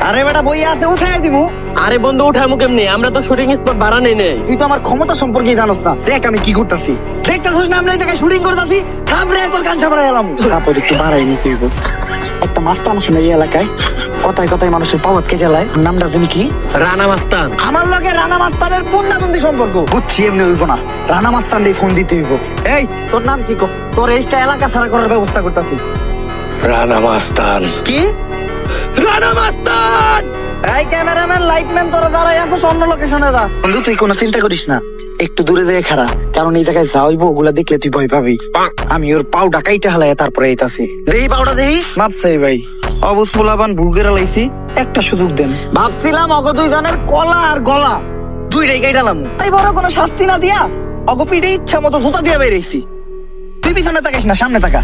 আরে বেটা বইয়া আছে উঠাই দিমু। আরে বন্ধু উঠামু কেমনি, আমরা তো শুটিং স্পট ভাড়া নেই নেই। তুই তো আমার ক্ষমতা সম্পর্কে জানোস না। দেখ আমি কি করতেছি, দেখতেছিস না আমরা এই জায়গায় শুটিং করতেছি। থামরে তোর কান চাপড়া এলাম। তারপর একটু বাড়াই নিতে হইব। একটা মাস্তান শুনে এই এলাকায় কথায় কথায় মানুষের পাওয়াত কেটে লাই। নামটা তুমি কি? রানা মাস্তান। আমার লগে রানা মাস্তানের বন্ধুবান্ধী সম্পর্ক। বুঝছি এমনি হইব না, রানা মাস্তান দিয়ে ফোন দিতে হইব। এই তোর নাম কি? তোর এইটা এলাকা ছাড়া করার ব্যবস্থা করতেছি। রানা মাস্তান। কি? রানা মাস্তান। এই ক্যামেরাম্যান, লাইটম্যান, তোরা দাঁড়াই এখন অন্য লোকেশনে যা। বন্ধু তুই কোনো চিন্তা করিস না, একটু দূরে দিয়ে খারা, কারণ এই জায়গায় যা হইব ওগুলা দেখলে তুই ভয় পাবি। আমি ওর পাউডা কাইটা হালাই তারপরে এইতাছি। দেই পাউডা দেই। মাপসাই ভাই, অবুজ পোলাবান বুলগেরা লাইছি, একটা সুযোগ দেন। ভাবছিলাম অগ দুই জনের কলা আর গলা দুইটাই কাইটালাম, তাই বড় কোনো শাস্তি না দিয়া অগ পিঠে ইচ্ছা মতো জুতা দিয়া বেরিয়েছি। তুই পিছনে তাকাইস না, সামনে তাকা।